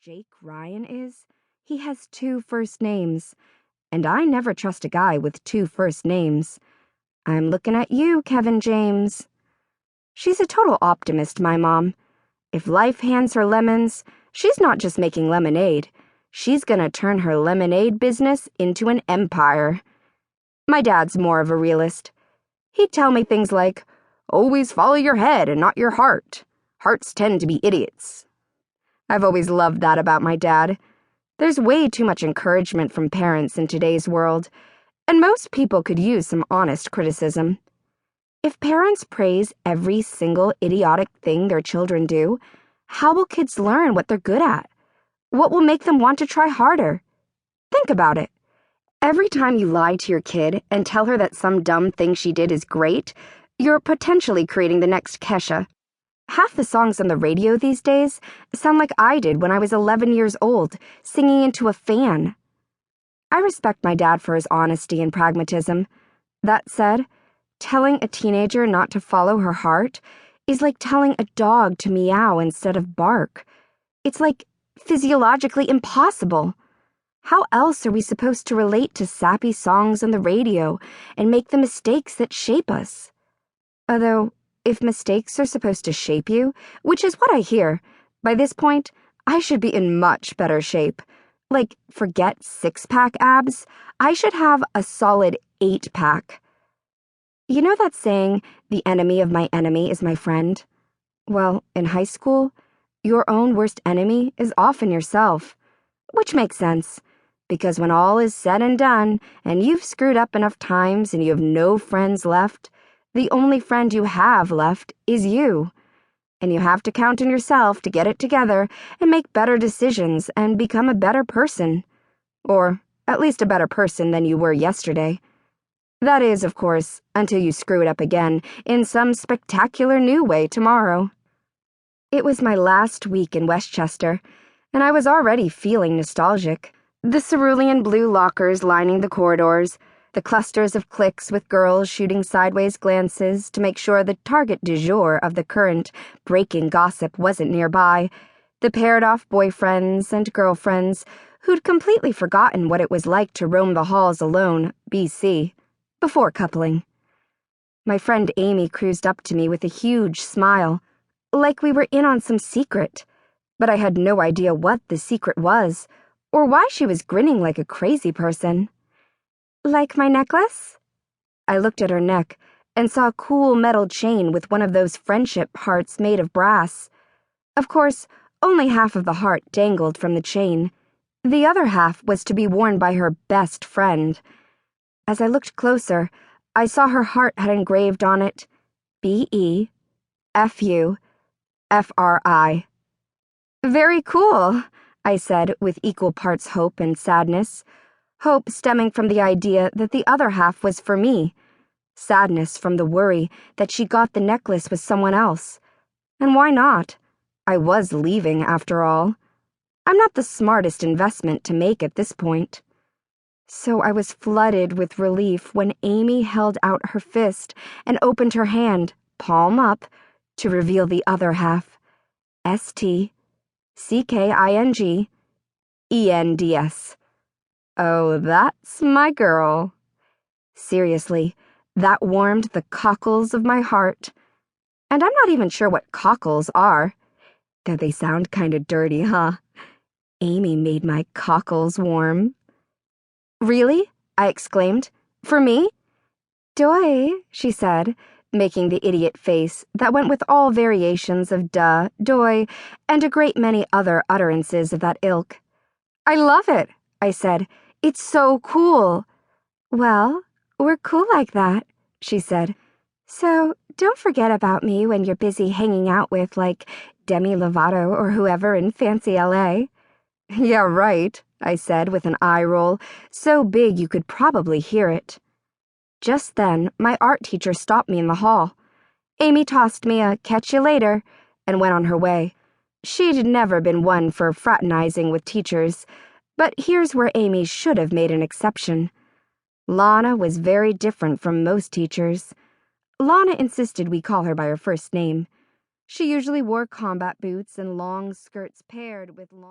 Jake Ryan is, he has 2 first names, and I never trust a guy with 2 first names. I'm looking at you, Kevin James. She's a total optimist, my mom. If life hands her lemons, she's not just making lemonade. She's gonna turn her lemonade business into an empire. My dad's more of a realist. He'd tell me things like, "Always follow your head and not your heart. Hearts tend to be idiots." I've always loved that about my dad. There's way too much encouragement from parents in today's world, and most people could use some honest criticism. If parents praise every single idiotic thing their children do, how will kids learn what they're good at? What will make them want to try harder? Think about it. Every time you lie to your kid and tell her that some dumb thing she did is great, you're potentially creating the next Kesha. Half the songs on the radio these days sound like I did when I was 11 years old, singing into a fan. I respect my dad for his honesty and pragmatism. That said, telling a teenager not to follow her heart is like telling a dog to meow instead of bark. It's like physiologically impossible. How else are we supposed to relate to sappy songs on the radio and make the mistakes that shape us? Although, if mistakes are supposed to shape you, which is what I hear, by this point, I should be in much better shape. Like, forget 6-pack abs, I should have a solid 8-pack. You know that saying, the enemy of my enemy is my friend? Well, in high school, your own worst enemy is often yourself. Which makes sense, because when all is said and done, and you've screwed up enough times and you have no friends left, the only friend you have left is you. And you have to count on yourself to get it together and make better decisions and become a better person. Or at least a better person than you were yesterday. That is, of course, until you screw it up again in some spectacular new way tomorrow. It was my last week in Westchester, and I was already feeling nostalgic. The cerulean blue lockers lining the corridors, the clusters of cliques with girls shooting sideways glances to make sure the target du jour of the current breaking gossip wasn't nearby, the paired-off boyfriends and girlfriends who'd completely forgotten what it was like to roam the halls alone, BC, before coupling. My friend Amy cruised up to me with a huge smile, like we were in on some secret, but I had no idea what the secret was, or why she was grinning like a crazy person. "Like my necklace?" I looked at her neck and saw a cool metal chain with one of those friendship hearts made of brass. Of course, only half of the heart dangled from the chain. The other half was to be worn by her best friend. As I looked closer, I saw her heart had engraved on it, B-E-F-U-F-R-I. "Very cool," I said with equal parts hope and sadness. Hope stemming from the idea that the other half was for me. Sadness from the worry that she got the necklace with someone else. And why not? I was leaving, after all. I'm not the smartest investment to make at this point. So I was flooded with relief when Amy held out her fist and opened her hand, palm up, to reveal the other half. STCKINGENDS. Oh, that's my girl. Seriously, that warmed the cockles of my heart. And I'm not even sure what cockles are. Though they sound kinda dirty, huh? Amy made my cockles warm. "Really?" I exclaimed. "For me?" "Doy," she said, making the idiot face that went with all variations of duh, doy, and a great many other utterances of that ilk. "I love it," I said. "It's so cool." "Well, we're cool like that," she said. "So don't forget about me when you're busy hanging out with, like, Demi Lovato or whoever in fancy LA. "Yeah, right," I said with an eye roll, so big you could probably hear it. Just then, my art teacher stopped me in the hall. Amy tossed me a "catch you later" and went on her way. She'd never been one for fraternizing with teachers, but here's where Amy should have made an exception. Lana was very different from most teachers. Lana insisted we call her by her first name. She usually wore combat boots and long skirts paired with long